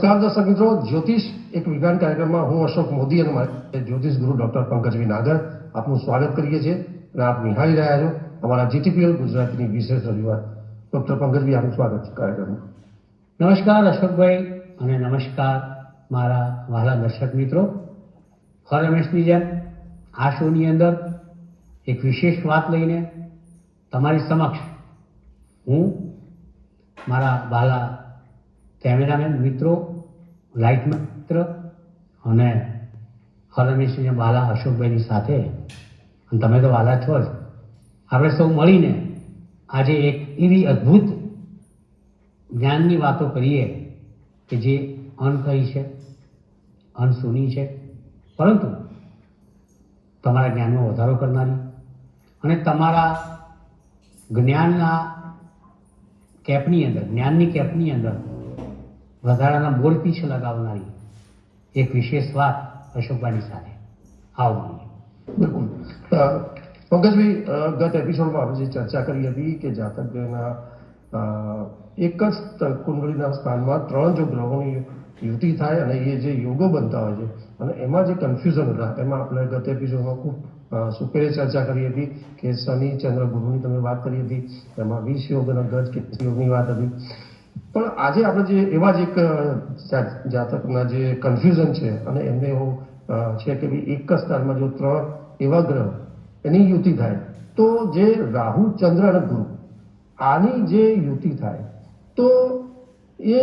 નમસ્કાર દર્શક મિત્રો, જ્યોતિષ એક વિજ્ઞાન કાર્યક્રમમાં હું અશોક મોદી અને મારા જ્યોતિષ ગુરુ ડોક્ટર પંકજવી નાગર આપનું સ્વાગત કરીએ છીએ અને આપ નિહાળી રહ્યા છો અમારા જીટીપીએલ ગુજરાતીની વિશેષ રજૂઆત. ડોક્ટર પંકજવી, આપનું સ્વાગત છે કાર્યક્રમમાં. નમસ્કાર અશોકભાઈ અને નમસ્કાર મારા વહાલા દર્શક મિત્રો. હર હંમેશની જેમ આ શોની અંદર એક વિશેષ વાત લઈને તમારી સમક્ષ હું મારા વહાલા કેમેરામેન મિત્રો, લાઇટ મિત્ર અને હર હંમેશની જેમ વહાલા અશોકભાઈની સાથે, અને તમે તો વહાલા છો જ, આપણે સૌ મળીને આજે એક એવી અદ્ભુત જ્ઞાનની વાતો કરીએ કે જે અનકહી છે, અનસુની છે, પરંતુ તમારા જ્ઞાનમાં વધારો કરનારી અને તમારા જ્ઞાનની કેપની અંદર વધારાના બોલ પીછ લગાવનારી એક વિશેષ વાત અશોકભાઈની સાથે. આવો મળીએ. બિલકુલ. પંકજભાઈ, ગત એપિસોડમાં આપણે જે ચર્ચા કરી હતી કે જાતકના એક જ કુંડળીના સ્થાનમાં 3 જો ગ્રહોની યુતિ થાય અને એ જે યોગો બનતા હોય છે અને એમાં જે કન્ફ્યુઝન હતા એમાં આપણે ગત એપિસોડમાં ખૂબ સુપેરે ચર્ચા કરી હતી કે શનિ ચંદ્ર ગુરુની તમે વાત કરી હતી, એમાં 20 યોગ અને ગજ કે યોગની વાત હતી. પણ આજે આપણે જે એવા જ એક જાતકના જે કન્ફ્યુઝન છે અને એમને એવું છે કે ભાઈ એક જ સ્થાનમાં જો 3 એવા ગ્રહ એની યુતિ થાય તો જે રાહુ ચંદ્ર અને ગુરુ આની જે યુતિ થાય તો એ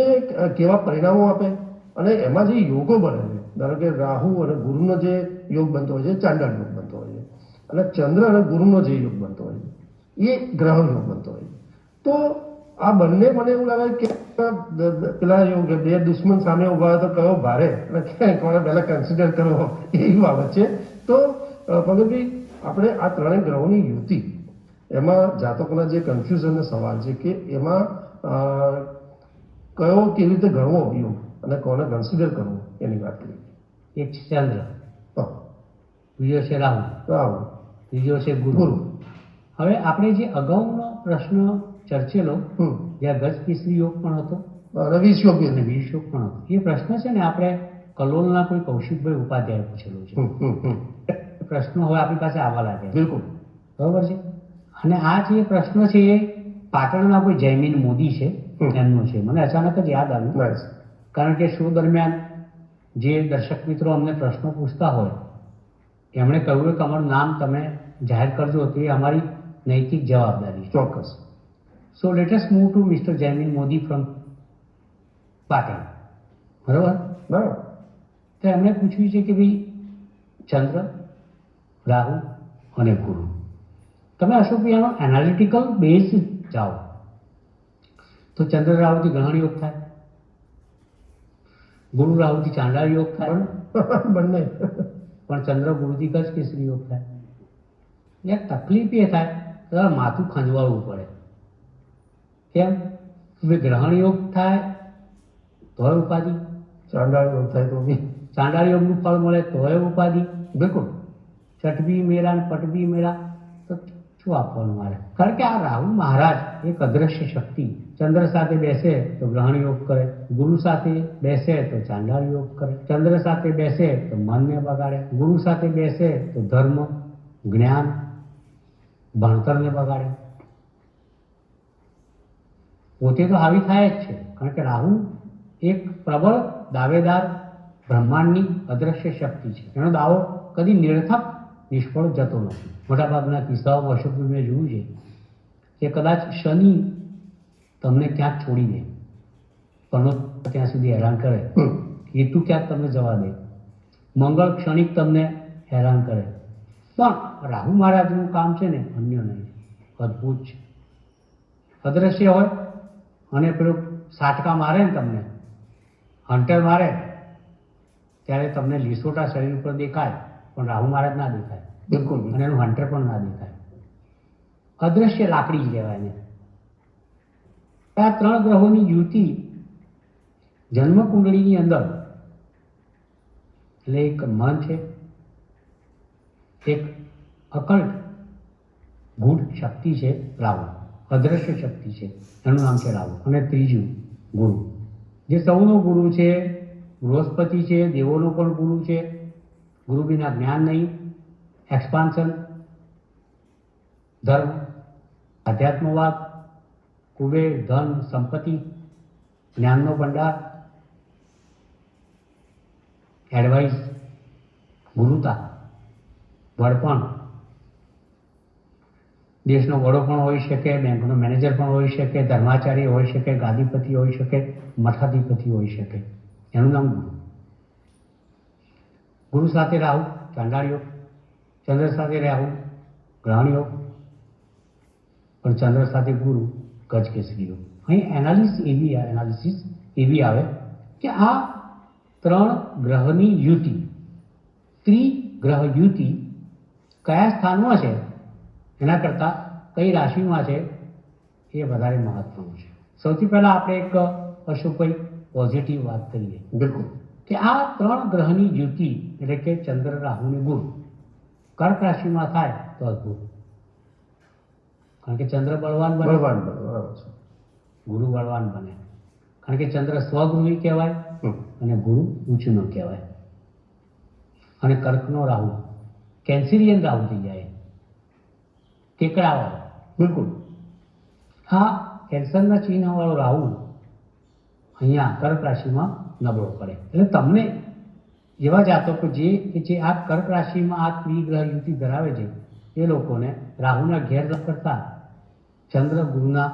કેવા પરિણામો આપે અને એમાં જે યોગો બને છે, ધારો કે રાહુ અને ગુરુનો જે યોગ બનતો હોય છે ચાંડાળ યોગ બનતો હોય છે અને ચંદ્ર અને ગુરુનો જે યોગ બનતો હોય છે એ ગ્રહ યોગ બનતો હોય છે. તો આ બંને મને એવું લાગે કે પેલા યોગ બે દુશ્મન સામે ઉભા હોય તો કયો ભારે અને કોને પહેલા કન્સિડર કરવો એવી બાબત છે. તો પંકજભાઈ, આપણે આ 3 ગ્રહોની યુતિ એમાં જાતકોના જે કન્ફ્યુઝનનો સવાલ છે કે એમાં કયો કેવી રીતે ગણવો યોગ અને કોને કન્સિડર કરવો એની વાત કરીએ. એક છે ચંદ્ર, બીજો છે રાહુ, ત્રીજો છે ગુરુ. હવે આપણે જે અગાઉનો પ્રશ્ન ચર્ચેલો, જ્યાં ગજ કેસરી યોગ પણ હતો અને 20 યોગ અને 20 યોગ પણ હતો, એ પ્રશ્ન છે ને આપણે કલોલના કોઈ કૌશિકભાઈ ઉપાધ્યાય પૂછેલો છે. પ્રશ્નો હવે આપણી પાસે આવવા લાગ્યા. બિલકુલ બરોબર છે. અને આ જે પ્રશ્ન છે એ પાટણના કોઈ જયમીન મોદી છે એમનો છે. મને અચાનક જ યાદ આવ્યું, કારણ કે શો દરમિયાન જે દર્શક મિત્રો અમને પ્રશ્નો પૂછતા હોય એમણે કહ્યું કે અમારું નામ તમે જાહેર કરજો, તે અમારી નૈતિક જવાબદારી છે. ચોક્કસ. So let us move to mister Jaymin Modi from Patan. બરોબર. તો એમણે પૂછ્યું છે કે ભાઈ ચંદ્ર, રાહુ અને ગુરુ, તમે અશોકભાઈ આનો એનાલિટિકલ બેઝ જાઓ તો ચંદ્ર રાહુથી ગ્રહણ યોગ થાય, ગુરુ રાહુથી ચાંડાળ યોગ થાય, બંને પણ ચંદ્ર ગુરુથી ગજ કેસરી યોગ થાય. એક તકલીફ એ થાય તો માથું ખંજવાળવું પડે. કેમ? ગ્રહણ યોગ થાય તોય ઉપાધિ, ચાંડાળ યોગ થાય તો બી ચાંડાળ યોગનું ફળ મળે તોય ઉપાધિ. બિલકુલ. ચટબી મેળા ને પટબી મેળા તો શું આપવાનું મારે? કારણ કે આ રાહુ મહારાજ એક અદ્રશ્ય શક્તિ, ચંદ્ર સાથે બેસે તો ગ્રહણ યોગ કરે, ગુરુ સાથે બેસે તો ચાંડાળ યોગ કરે, ચંદ્ર સાથે બેસે તો મનને બગાડે, ગુરુ સાથે બેસે તો ધર્મ, જ્ઞાન, ભણતરને બગાડે. પોતે તો હાવી થાય જ છે, કારણ કે રાહુ એક પ્રબળ દાવેદાર બ્રહ્માંડની અદ્રશ્ય શક્તિ છે. એનો દાવો કદી નિરર્થક નિષ્ફળ જતો નથી. મોટાભાગના કિસ્સાઓમાં અશોકભાઈ મેં જોયું છે કે કદાચ શનિ તમને ક્યાંક છોડી દે, પણ ત્યાં સુધી હેરાન કરે, કેતુ ક્યાંક તમને જવા દે, મંગળ ક્ષણિક તમને હેરાન કરે, પણ રાહુ મહારાજનું કામ છે ને અન્ય નહીં, અદ્ભુત છે. અદ્રશ્ય હોય અને પેલું સાટકા મારે ને તમને, હંટર મારે, ત્યારે તમને લીસોટા શરીર ઉપર દેખાય પણ રાહુ મહારાજ ના દેખાય. બિલકુલ. અને એનું હંટર પણ ના દેખાય. અદ્રશ્ય લાકડી જ કહેવાય ને. આ 3 ગ્રહોની યુતિ જન્મ કુંડળીની અંદર, એટલે એક મન છે, એક અકલ્ટ ગૂઢ શક્તિ છે રાહુ, અદ્રશ્ય શક્તિ છે, એનું નામ છે રાહુ, અને ત્રીજું ગુરુ, જે સૌનો ગુરુ છે, બૃહસ્પતિ છે, દેવોનો પણ ગુરુ છે. ગુરુ વિના જ્ઞાન નહીં, એક્સપાન્શન, ધર્મ, આધ્યાત્મવાદ, કુબેર, ધન, સંપત્તિ, જ્ઞાનનો ભંડાર, એડવાઇસ, ગુરુતા, વડપણ, દેશનો વડો પણ હોઈ શકે, બેંકનો મેનેજર પણ હોઈ શકે, ધર્માચાર્ય હોઈ શકે, ગાદીપતિ હોઈ શકે, મઠાધિપતિ હોઈ શકે. એનું નામ ગુરુ. ગુરુ સાથે રાહુ, ચાંડાળ યોગ. ચંદ્ર સાથે રાહુ, ગ્રહણ યોગ. પણ ચંદ્ર સાથે ગુરુ, ગજકેસરી યોગ. અહીં એનાલિસિસ એવી આવે કે આ 3 ગ્રહની યુતિ, ત્રિગ્રહ યુતિ કયા સ્થાનમાં છે એના કરતાં કઈ રાશિમાં છે એ વધારે મહત્વનું છે. સૌથી પહેલા આપણે એક અશોકભાઈ પોઝિટિવ વાત કરીએ. બિલકુલ. કે આ 3 ગ્રહની યુતિ એટલે કે ચંદ્ર, રાહુ ને ગુરુ કર્ક રાશિમાં થાય તો અદભુત. કારણ કે ચંદ્ર બળવાન બને, બળવાન બરાબર છે. ગુરુ બળવાન બને. કારણ કે ચંદ્ર સ્વગૃહી કહેવાય અને ગુરુ ઉચ્ચનો કહેવાય. અને કર્કનો રાહુ કેન્સરિયન રાહુ થઈ જાય, ટેકરાવાળો. બિલકુલ. આ કેન્સરના ચિહ્નવાળો રાહુ અહીંયા કર્ક રાશિમાં નબળો પડે. એટલે તમને એવા જાતકો જે આ કર્ક રાશિમાં આ ત્રિગ્રહ યુતિ ધરાવે છે એ લોકોને રાહુના ઘેર કરતા ચંદ્ર ગુરુના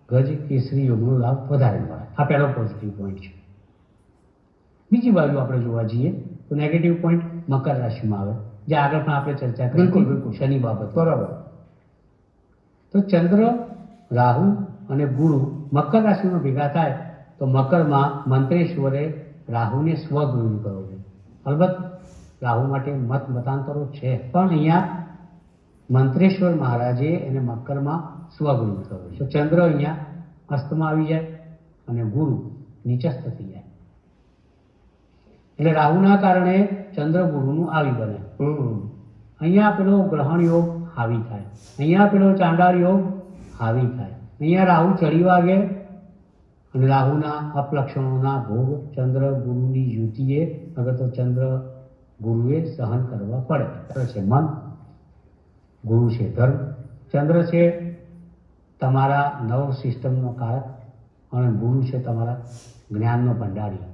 ગજ કેસરી યોગનો લાભ વધારે મળે. આ પહેલો પોઝિટિવ પોઈન્ટ છે. બીજી બાજુ આપણે જોવા જઈએ તો નેગેટિવ પોઈન્ટ મકર રાશિમાં આવે, જે આગળ પણ આપણે ચર્ચા કરી. બિલકુલ. શનિ બાબત બરાબર. તો ચંદ્ર, રાહુ અને ગુરુ મકર રાશિમાં ભેગા થાય તો મકરમાં મંત્રેશ્વરે રાહુને સ્વગૃહી કરવો જોઈએ. અલબત્ત રાહુ માટે મતાંતરો છે, પણ અહીંયા મંત્રેશ્વર મહારાજે એને મકરમાં સ્વગૃહી કરવો છે. તો ચંદ્ર અહીંયા અસ્તમાં આવી જાય અને ગુરુ નીચસ્થ થઈ જાય. એટલે રાહુના કારણે ચંદ્ર ગુરુનું આવી બને. અહીંયા પેલો ગ્રહણ યોગ હાવી થાય, અહીંયા પેલો ચાંડાળ યોગ હાવી થાય. અહીંયા રાહુ ચડી વાગે અને રાહુના અપલક્ષણોના ભોગ ચંદ્ર ગુરુની યુતિએ અગર તો ચંદ્ર ગુરુએ સહન કરવા પડે. છે મન, ગુરુ છે ધર્મ, ચંદ્ર છે તમારા નર્વ સિસ્ટમનો કારક અને ગુરુ છે તમારા જ્ઞાનનો ભંડારી.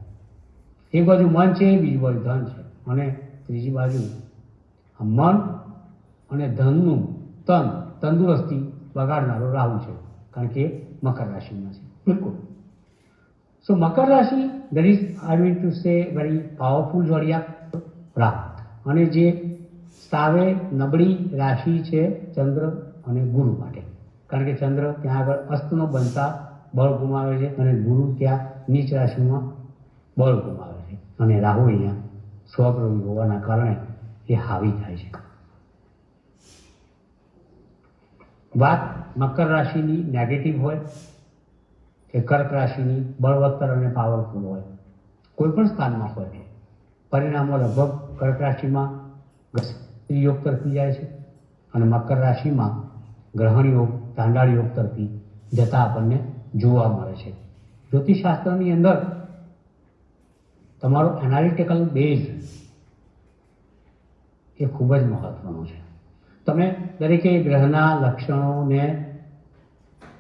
એક બાજુ મન છે, બીજી બાજુ ધન છે અને ત્રીજી બાજુ મન અને ધનનું તંદુરસ્તી બગાડનારો રાહુ છે, કારણ કે મકર રાશિમાં છે. બિલકુલ. સો મકર રાશિ that is I mean to say very powerful zodiac Rahu. અને જે સાવે નબળી રાશિ છે ચંદ્ર અને ગુરુ માટે, કારણ કે ચંદ્ર ત્યાં આગળ અસ્તનો બનતા બળ ગુમાવે છે અને ગુરુ ત્યાં નીચ રાશિમાં બળ ગુમાવે છે અને રાહુ અહીંયા સ્વગૃહી હોવાના કારણે એ હાવી થાય છે. વાત મકર રાશિની નેગેટિવ હોય કે કર્ક રાશિની બળવત્તર અને પાવરફુલ હોય, કોઈ પણ સ્થાનમાં હોય, પરિણામો લગભગ કર્ક રાશિમાં યોગ તરફી જાય છે અને મકર રાશિમાં ગ્રહણ યોગ, ચાંડાળ યોગ તરફી જતા આપણને જોવા મળે છે. જ્યોતિષશાસ્ત્રની અંદર તમારો એનાલિટિકલ બેઝ એ ખૂબ જ મહત્વનો છે. તમે દરેકે ગ્રહના લક્ષણોને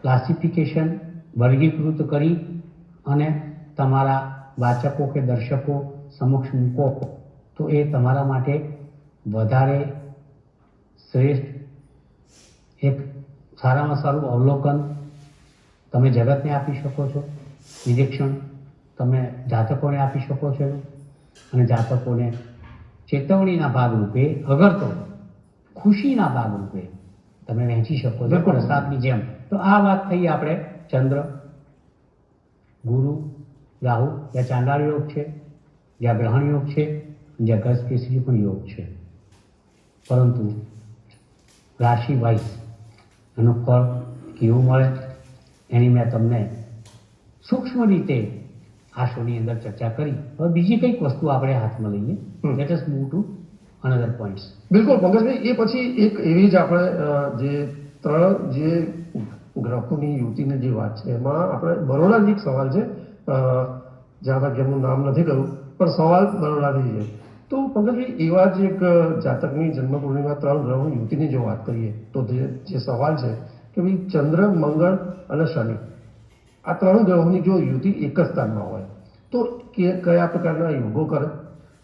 ક્લાસિફિકેશન, વર્ગીકૃત કરી અને તમારા વાચકો કે દર્શકો સમક્ષ મૂકો તો એ તમારા માટે વધારે શ્રેષ્ઠ, એક સારામાં સારું અવલોકન તમે જગતને આપી શકો છો, નિરીક્ષણ તમે જાતકોને આપી શકો છો અને જાતકોને ચેતવણીના ભાગરૂપે, અગર તો ખુશીના ભાગરૂપે તમે વહેંચી શકો છો પ્રસાદની જેમ. તો આ વાત થઈ આપણે ચંદ્ર, ગુરુ, રાહુ, જ્યાં ચાંડાળ યોગ છે, જ્યાં ગ્રહણ યોગ છે, જ્યાં ગજ કેસરી પણ યોગ છે. પરંતુ રાશિ વાઇઝ એનું ફળ કેવું મળે એની મેં તમને સૂક્ષ્મ રીતે આ શોની અંદર ચર્ચા કરી. હવે બીજી કંઈક વસ્તુ આપણે હાથમાં લઈએ. Let us move to another points. બિલકુલ પંકજભાઈ, એ પછી એક એવી જ આપણે જે 3 જે ગ્રહોની યુતિની જે વાત છે એમાં આપણે બરોડાથી એક સવાલ છે. જ્યાં તક એમનું નામ નથી કહ્યું, પણ સવાલ બરોડાથી છે. તો પંકજભાઈ, એવા જ એક જાતકની જન્મ કુંડળીમાં 3 ગ્રહો યુતિની જો વાત કરીએ તો જે સવાલ છે કે ભાઈ ચંદ્ર, મંગળ અને શનિ, આ 3 ગ્રહોની જો યુતિ એક જ સ્થાનમાં હોય તો કયા પ્રકારના યોગો કરે?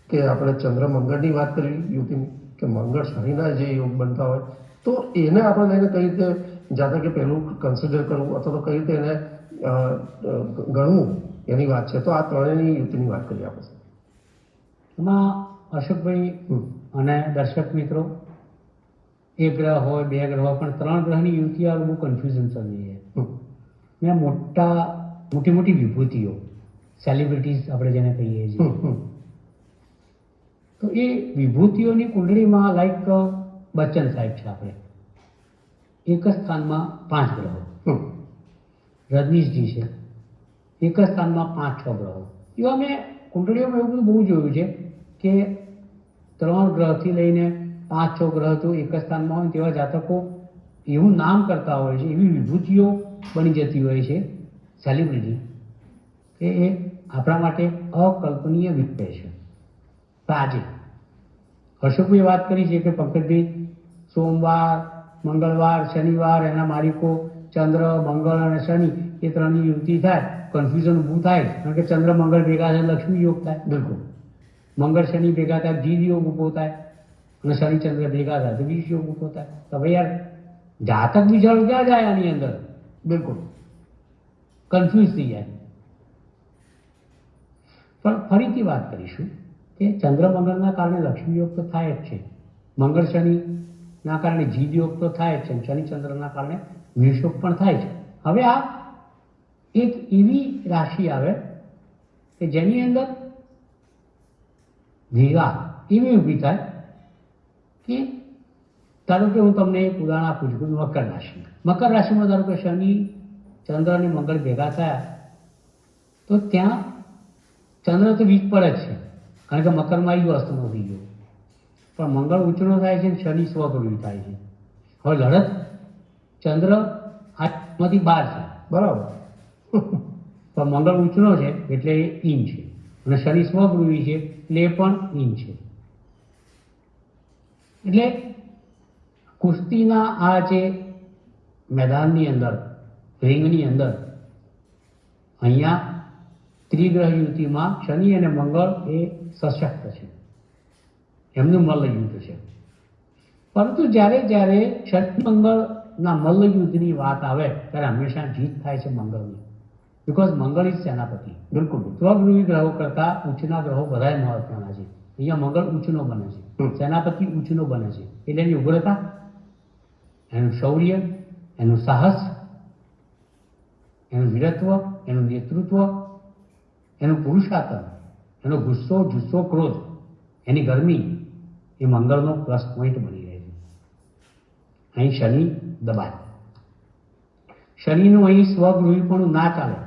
કે આપણે ચંદ્ર મંગળની વાત કરવી યુતિની, કે મંગળ શનિના જે યોગ બનતા હોય તો એને આપણે લઈને કઈ રીતે જાતકે પહેલું કન્સિડર કરવું અથવા તો કઈ રીતે એને ગણવું એની વાત છે. તો આ ત્રણેયની યુતિની વાત કરીએ આપણે. એમાં અશોકભાઈ અને દર્શક મિત્રો, એક ગ્રહ હોય, 2 ગ્રહ હોય, પણ 3 ગ્રહની યુતિ આ બહુ કન્ફ્યુઝન ચાલી છે. ને મોટી મોટી વિભૂતિઓ, સેલિબ્રિટીઝ આપણે જેને કહીએ છીએ, તો એ વિભૂતિઓની કુંડળીમાં લાઈક બચ્ચન સાહેબ છે આપણે, એક જ સ્થાનમાં 5 ગ્રહો. રજનીશજી છે, એક જ સ્થાનમાં 5-6 ગ્રહો. એવા મેં કુંડળીઓમાં એવું બધું બહુ જોયું છે કે 3 ગ્રહથી લઈને 5-6 ગ્રહ જો એક જ સ્થાનમાં હોય તેવા જાતકો એવું નામ કરતા હોય છે, એવી વિભૂતિઓ બની જતી હોય છે સેલિબ્રિટી, કે એ આપણા માટે અકલ્પનીય વિષય છે. તો આજે અશોકભાઈ વાત કરી છે કે પંકજભાઈ સોમવાર, મંગળવાર, શનિવાર એના માલિકો ચંદ્ર, મંગળ અને શનિ એ 3ની યુતિ થાય, કન્ફ્યુઝન ઊભું થાય. કારણ કે ચંદ્ર મંગળ ભેગા થાય લક્ષ્મી યોગ થાય, બિલકુલ. મંગળ શનિ ભેગા થાય જીવ યોગ ઊભો થાય, અને શનિ ચંદ્ર ભેગા થાય તો વિષ યોગ ઊભો થાય. તો ભાઈ યાર, જાતક વિચારો ક્યાં જાય આની અંદર? બિલકુલ કન્ફ્યુઝ થઈ જાય. પણ ફરીથી વાત કરીશું કે ચંદ્ર મંગળના કારણે લક્ષ્મી યોગ તો થાય જ છે, મંગળ શનિના કારણે જીવ યોગ તો થાય જ છે, શનિ ચંદ્રના કારણે વિષ યોગ પણ થાય છે. હવે આ એક એવી રાશિ આવે કે જેની અંદર ભેગા એવી ઊભી થાય કે ધારો કે હું તમને એક ઉદાહરણ આપું છું. મકર રાશિ, મકર રાશિમાં ધારો કે શનિ, ચંદ્ર અને મંગળ ભેગા થયા તો ત્યાં ચંદ્ર તો વીક પડે જ છે, કારણ કે મકરમાં એ અસ્તનો થઈ ગયો. પણ મંગળ ઉંચનો થાય છે, શનિ સ્વગૃહી થાય છે. હવે લડત ચંદ્ર આમાંથી 12 છે, બરાબર, પણ મંગળ ઉંચનો છે એટલે એ ઇન છે, અને શનિ સ્વગૃહી છે એટલે એ પણ ઇન છે. એટલે કુસ્તીના આ જે મેદાનની અંદર, રિંગની અંદર, અહીંયા ત્રિગ્રહ યુતિમાં શનિ અને મંગળ એ સશક્ત છે, એમનું મલ્લયુદ્ધ છે. પરંતુ જ્યારે જ્યારે શનિ મંગળના મલ્લયુદ્ધની વાત આવે ત્યારે હંમેશા જીત થાય છે મંગળની, બિકોઝ મંગળ ઇઝ સેનાપતિ. બિલકુલ સ્વગૃહી ગ્રહો કરતાં ઉચ્ચના ગ્રહો બધાય મહત્વના છે. અહીંયા મંગળ ઉચ્ચનો બને છે, સેનાપતિ ઉચ્ચનો બને છે, એટલે એની ઉગ્રતા, એનું શૌર્ય, એનું સાહસ, એનું વીરત્વ, એનું નેતૃત્વ, એનું પુરુષાર્થ, એનો ગુસ્સો, જુસ્સો, ક્રોધ, એની ગરમી, એ મંગળનો પ્લસ પોઈન્ટ બની રહે છે. અહીં શનિ દબાય, શનિનું અહીં સ્વગૃહીપણું ના ચાલે,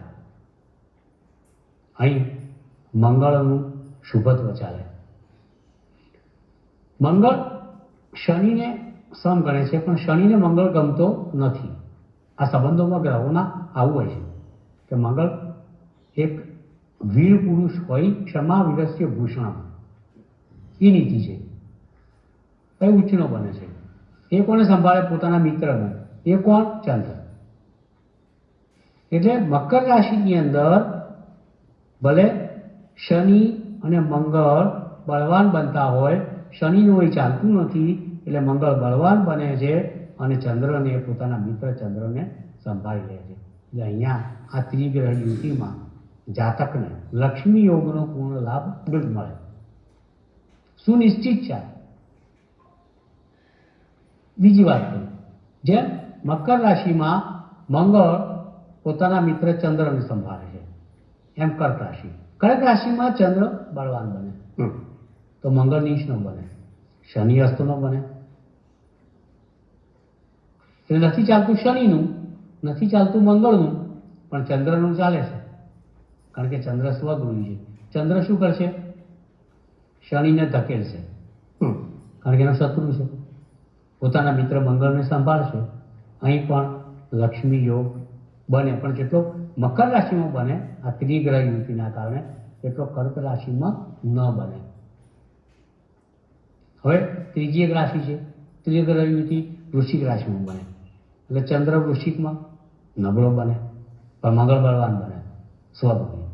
અહીં મંગળનું શુભત્વ ચાલે. મંગળ શનિને સમ ગણે છે, પણ શનિને મંગળ ગમતો નથી. આ સંબંધોમાં ગ્રહોના આવું હોય છે કે મંગળ એક વીર પુરુષ હોય, ક્ષમા વિરસ્ય ભૂષણ, એ નીતિ છે, એ ઉચ્ચનો બને છે. એ કોને સંભાળે? પોતાના મિત્રને. એ કોણ? ચંદ્ર. એટલે મકર રાશિની અંદર ભલે શનિ અને મંગળ બળવાન બનતા હોય, શનિનું એ ચાલતું નથી એટલે મંગળ બળવાન બને છે અને ચંદ્રને, પોતાના મિત્ર ચંદ્રને સંભાળી લે છે. એટલે અહીંયા આ ત્રિગ્રહ યુતિમાં જાતકને લક્ષ્મી યોગનો પૂર્ણ લાભ મળે, સુનિશ્ચિત છે. બીજી વાત કરું, જેમ મકર રાશિમાં મંગળ પોતાના મિત્ર ચંદ્રને સંભાળે છે, એમ કર્ક રાશિ, કર્ક રાશિમાં ચંદ્ર બળવાન બને તો મંગળ નીચનો બને, શનિ અસ્તનો બને. એટલે નથી ચાલતું શનિનું, નથી ચાલતું મંગળનું, પણ ચંદ્રનું ચાલે છે, કારણ કે ચંદ્ર સ્વગૃહી છે. ચંદ્ર શું કરશે? શનિને ધકેલશે, કારણ કે એનો શત્રુ છે. પોતાના મિત્ર મંગળને સંભાળશે. અહીં પણ લક્ષ્મી યોગ બને, પણ કેટલો મકર રાશિમાં બને આ ત્રિગ્રહ યુતિના કારણે, એટલો કર્ક રાશિમાં ન બને. હવે ત્રીજી એક રાશિ છે, ત્રિગ્રહ યુતિ વૃશ્ચિક રાશિમાં બને, એટલે ચંદ્ર વૃશ્ચિકમાં નબળો બને પણ મંગળ બળવાન બને, સ્વભૂમિ.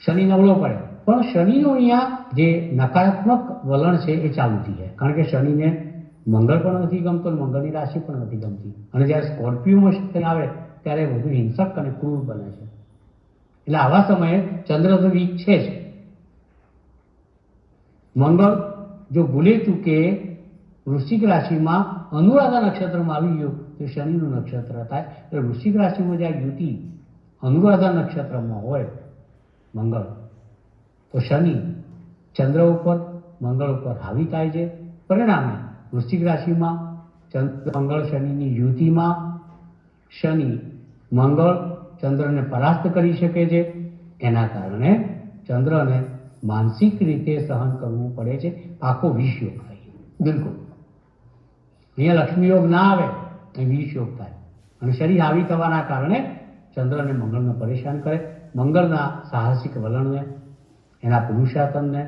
શનિ નબળો પડે પણ શનિનું અહીંયા જે નકારાત્મક વલણ છે એ ચાલુ થઈ જાય, કારણ કે શનિને મંગળ પણ નથી ગમતો, મંગળની રાશિ પણ નથી ગમતી, અને જ્યારે સ્કોર્પિયોમાં શનિ આવે ત્યારે વધુ હિંસક અને ક્રૂર બને છે. એટલે આવા સમયે ચંદ્ર તો વીક છે જ. મંગળ જો ભૂલે ચૂકે વૃશ્ચિક રાશિમાં અનુરાધા નક્ષત્રમાં આવી ગયું તો શનિનું નક્ષત્ર થાય. એટલે વૃશ્ચિક રાશિમાં જ્યાં યુતિ અનુરાધા નક્ષત્રમાં હોય મંગળ, તો શનિ ચંદ્ર ઉપર મંગળ ઉપર હાવી થાય છે. પરિણામે વૃશ્ચિક રાશિમાં મંગળ શનિની યુતિમાં શનિ મંગળ ચંદ્રને પરાસ્ત કરી શકે છે. એના કારણે ચંદ્રને માનસિક રીતે સહન કરવું પડે છે, આખો વિષ યોગ થાય. બિલકુલ. અહીંયા લક્ષ્મી યોગ ના આવે તો વિષ યોગ થાય, અને શરીર હાવી થવાના કારણે ચંદ્રને મંગળને પરેશાન કરે. મંગળના સાહસિક વલણને, એના પુરુષાર્થને,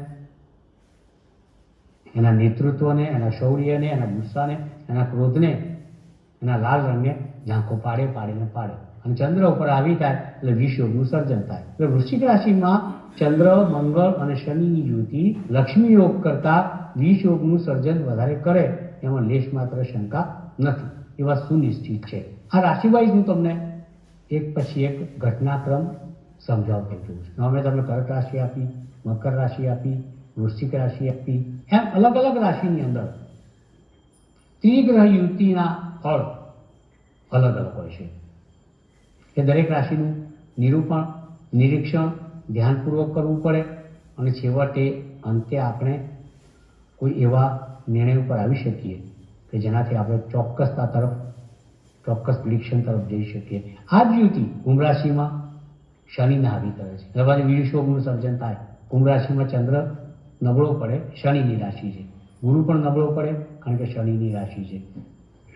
એના નેતૃત્વને, એના શૌર્યને, એના ગુસ્સાને, એના ક્રોધને, એના લાલ રંગને ઝાંખો પાડીને પાડે, અને ચંદ્ર ઉપર આવી થાય એટલે વિષયોગનું સર્જન થાય. એટલે વૃશ્ચિક રાશિમાં ચંદ્ર, મંગળ અને શનિની યુતિ લક્ષ્મી યોગ કરતા વિષ યોગનું સર્જન વધારે કરે એમાં લેશ માત્ર શંકા નથી, એ વાત સુનિશ્ચિત છે. આ રાશિવાઇઝ હું તમને એક પછી એક ઘટનાક્રમ સમજાવતો જઉં છું. અમે તમને કર્ક રાશિ આપી, મકર રાશિ આપી, વૃશ્ચિક રાશિ આપી, એમ અલગ અલગ રાશિની અંદર ત્રિગ્રહ યુતિના ફળ અલગ અલગ હોય છે. એ દરેક રાશિનું નિરૂપણ, નિરીક્ષણ ધ્યાનપૂર્વક કરવું પડે, અને છેવટે અંતે આપણે કોઈ એવા નિર્ણય ઉપર આવી શકીએ કે જેનાથી આપણે ચોક્કસતા તરફ, ચોક્કસ પ્રિડિક્શન તરફ જઈ શકીએ. આ જ યુતિ કુંભ રાશિમાં શનિને હાવી કરે છે, એટલે પાછું વિષયોગનું સર્જન થાય. કુંભ રાશિમાં ચંદ્ર નબળો પડે, શનિની રાશિ છે. ગુરુ પણ નબળો પડે કારણ કે શનિની રાશિ છે.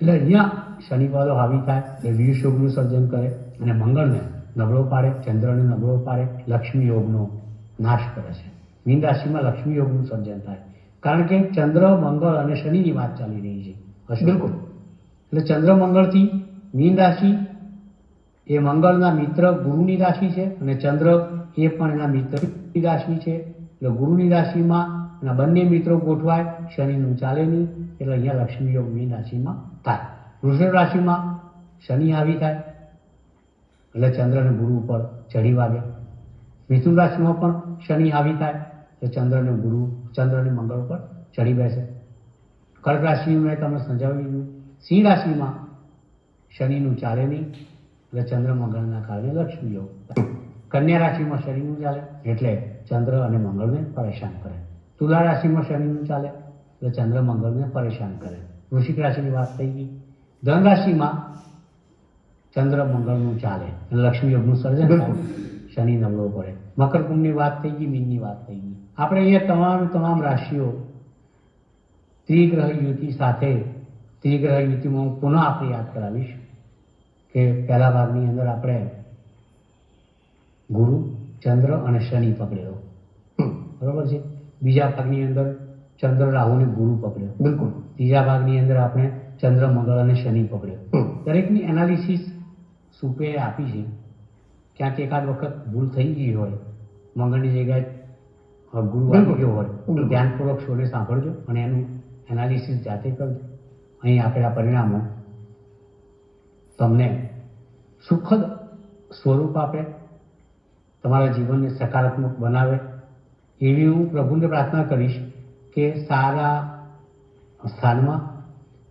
એટલે અહીંયા શનિવાદો હાવી થાય એટલે વિષયોગનું સર્જન કરે, અને મંગળને નબળો પાડે, ચંદ્રને નબળો પાડે, લક્ષ્મી યોગનો નાશ કરે છે. મીન રાશિમાં લક્ષ્મી યોગનું સર્જન થાય, કારણ કે ચંદ્ર, મંગળ અને શનિની વાત ચાલી રહી છે. બિલકુલ. એટલે ચંદ્ર મંગળથી મીન રાશિ એ મંગળના મિત્ર ગુરુની રાશિ છે, અને ચંદ્ર એ પણ એના મિત્રની રાશિ છે. એટલે ગુરુની રાશિમાં એના બંને મિત્રો ગોઠવાય, શનિનું ચાલે નહીં, એટલે અહીંયા લક્ષ્મી યોગ મીન રાશિમાં થાય. વૃષભ રાશિમાં શનિ આવી થાય એટલે ચંદ્ર અને ગુરુ ઉપર ચઢી વાગે. મિથુન રાશિમાં પણ શનિ આવી થાય તો ચંદ્ર અને મંગળ ઉપર ચડી બેસે. કર્ક રાશિ મેં તમને સમજાવી દીધું. સિંહ રાશિમાં શનિનું ચાલે નહીં એટલે ચંદ્ર મંગળના કારણે લક્ષ્મી યોગ. કન્યા રાશિમાં શનિનું ચાલે એટલે ચંદ્ર અને મંગળને પરેશાન કરે. તુલા રાશિમાં શનિનું ચાલે એટલે ચંદ્ર મંગળને પરેશાન કરે. વૃશ્ચિક રાશિની વાત થઈ ગઈ. ધન રાશિમાં ચંદ્ર મંગળનું ચાલે એટલે લક્ષ્મી યોગનું સર્જન થાય, શનિ નબળો પડે. મકર કુંભની વાત થઈ ગઈ, મીનની વાત થઈ ગઈ. આપણે અહીંયા તમામ રાશિઓ ત્રિગ્રહ યુતિ સાથે, ત્રિગ્રહ યુતિમાં હું પુનઃ આપણે યાદ કરાવીશ કે પહેલા ભાગની અંદર આપણે ગુરુ, ચંદ્ર અને શનિ પકડ્યો, બરોબર છે. બીજા ભાગની અંદર ચંદ્ર, રાહુ ને ગુરુ પકડ્યો. બિલકુલ. ત્રીજા ભાગની અંદર આપણે ચંદ્ર, મંગળ અને શનિ પકડ્યો. દરેકની એનાલિસિસ સુપે આપી છે. ક્યાંક એકાદ વખત ભૂલ થઈ ગઈ હોય, મંગળની જગ્યાએ ગુરુ આવી ગયો હોય તો ધ્યાનપૂર્વક શોને સાંભળજો અને એનું એનાલિસિસ જાતે કરજો. અહીં આપેલા પરિણામો તમને સુખદ સ્વરૂપ આપે, તમારા જીવનને સકારાત્મક બનાવે, એવી હું પ્રભુને પ્રાર્થના કરીશ કે સારા સ્થાનમાં,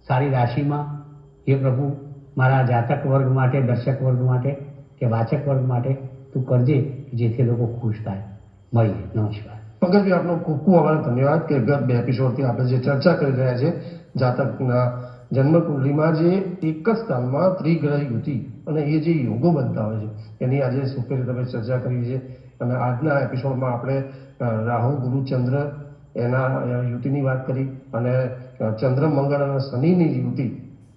સારી રાશિમાં એ પ્રભુ મારા જાતક વર્ગ માટે, દર્શક વર્ગ માટે કે વાચક વર્ગ માટે તું કરજે, જેથી લોકો ખુશ થાય. મળીએ. નમસ્કાર. પંકજભાઈ, આપનો ખૂબ ખૂબ આભાર, ધન્યવાદ કે ગત 2 એપિસોડથી આપણે જે ચર્ચા કરી રહ્યા છે જાતકના જન્મકુંડલીમાં જે એક જ સ્થાનમાં ત્રિગ્રહ યુતિ અને એ જે યોગો બનતા હોય છે એની આજે સુપેરે તમે ચર્ચા કરી છે. અને આજના એપિસોડમાં આપણે રાહુ, ગુરુ, ચંદ્ર એના યુતિની વાત કરી, અને ચંદ્ર, મંગળ અને શનિની યુતિ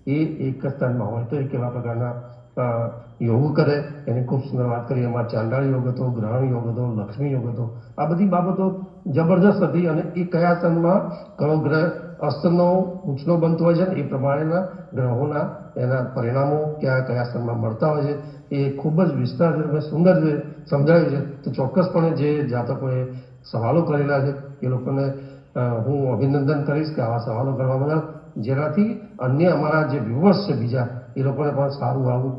એ એક જ સ્થાનમાં હોય તો એ કેવા પ્રકારના યોગ કરે એની ખૂબ સુંદર વાત કરી. એમાં ચાંડાળ યોગ હતો, ગ્રહણ યોગ હતો, લક્ષ્મી યોગ હતો. આ બધી બાબતો જબરજસ્ત હતી અને એ કયા આસનમાં કયો ગ્રહ અસ્તનો ઊંચનો બનતો હોય છે ને એ પ્રમાણેના ગ્રહોના એના પરિણામો કયા આસનમાં મળતા હોય છે એ ખૂબ જ વિસ્તારથી સુંદર રીતે સમજાવ્યું છે. તો ચોક્કસપણે જે જાતકોએ સવાલો કરેલા છે એ લોકોને હું અભિનંદન કરીશ કે આવા સવાલો કરવા બદલ, જેનાથી અન્ય અમારા જે વ્યુઅર્સ છે બીજા એ લોકોને પણ સારું આવું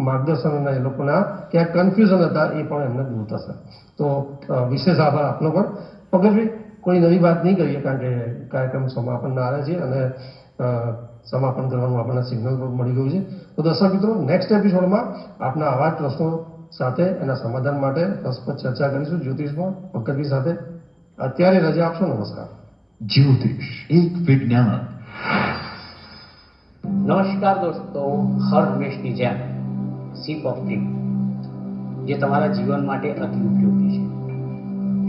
માર્ગદર્શન અને એ લોકોના ક્યાંક કન્ફ્યુઝન હતા એ પણ એમને દૂર થશે. તો વિશેષ આભાર આપનો પણ. પંકજભાઈ, કોઈ નવી વાત નહીં કરીએ કારણ કે કાર્યક્રમ સમાપનના આરે છે અને સમાપન કરવાનું આપણને સિગ્નલ પણ મળી ગયું છે. તો દર્શક મિત્રો, નેક્સ્ટ એપિસોડમાં આપના આવા જ પ્રશ્નો સાથે એના સમાધાન માટે રસપ્રદ ચર્ચા કરીશું જ્યોતિષમાં પંકજભાઈ સાથે. અત્યારે રજા આપશો. નમસ્કાર. જ્યોતિષ એક વિજ્ઞાન. નમસ્કાર દોસ્તો, હર હંમેશની જેમ સીપ ઓફ થિંગ જે તમારા જીવન માટે અતિ ઉપયોગી છે.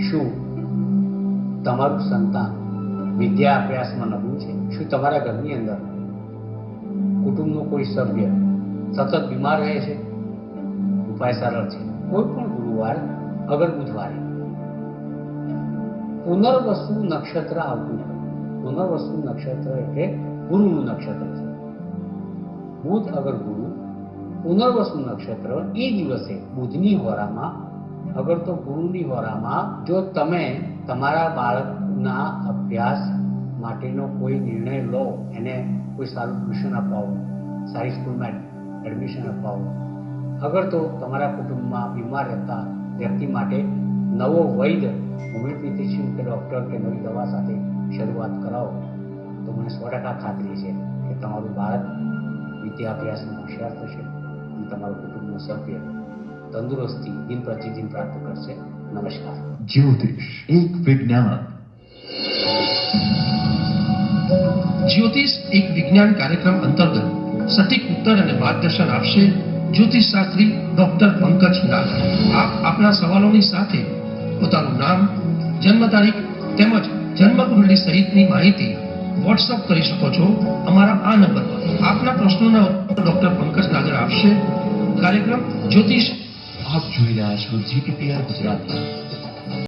શું તમારું સંતાન વિદ્યા અભ્યાસમાં નબળું છે? શું તમારા ઘરની અંદર કુટુંબનો કોઈ સભ્ય સતત બીમાર રહે છે? ઉપાય સરળ છે. કોઈ પણ ગુરુવાર અગર બુધવારે પુનર્વસુ નક્ષત્ર આવતું હોય. પુનર્વસુ નક્ષત્ર એટલે ગુરુનું નક્ષત્ર છે. બુધ અગર ગુરુ પુનર્વસુ નક્ષત્ર એ દિવસે બુધની હોરામાં અગર તો ગુરુની હોરામાં જો તમે તમારા બાળકના અભ્યાસ માટેનો કોઈ નિર્ણય લો, એને કોઈ સારું ટ્યુશન અપાવો, સારી સ્કૂલમાં એડમિશન અપાવો, અગર તો તમારા કુટુંબમાં બીમાર રહેતા વ્યક્તિ માટે નવો વૈદ્ય હોમિયોપેથિશિયન કે ડૉક્ટર કે નવી દવા સાથે શરૂઆત કરાવો, તો મને 100% ખાતરી છે કે તમારું બાળક વિદ્યાભ્યાસમાં હોશિયાર થશે અને તમારું કુટુંબનો સભ્ય તંદુરસ્તી દિન પ્રતિદિન પ્રાપ્ત કરશે. નમસ્કાર. જ્યોતિષ એક વિજ્ઞાન. જ્યોતિષ એક વિજ્ઞાન કાર્યક્રમ અંતર્ગત સટીક ઉત્તર અને માર્ગદર્શન આપશે જ્યોતિષ શાસ્ત્રી ડોક્ટર પંકજ નાગ. આપ આપના સવાલોની સાથે પોતાનું નામ, જન્મ તારીખ તેમજ જન્મકુંડળી સહિતની માહિતી વોટ્સઅપ કરી શકો છો અમારા આ નંબર પર. આપના પ્રશ્નોના ઉત્તર ડોક્ટર પંકજ નાગર આપશે. કાર્યક્રમ જ્યોતિષ. આપ જોઈ રહ્યા છો GTPR ગુજરાતી.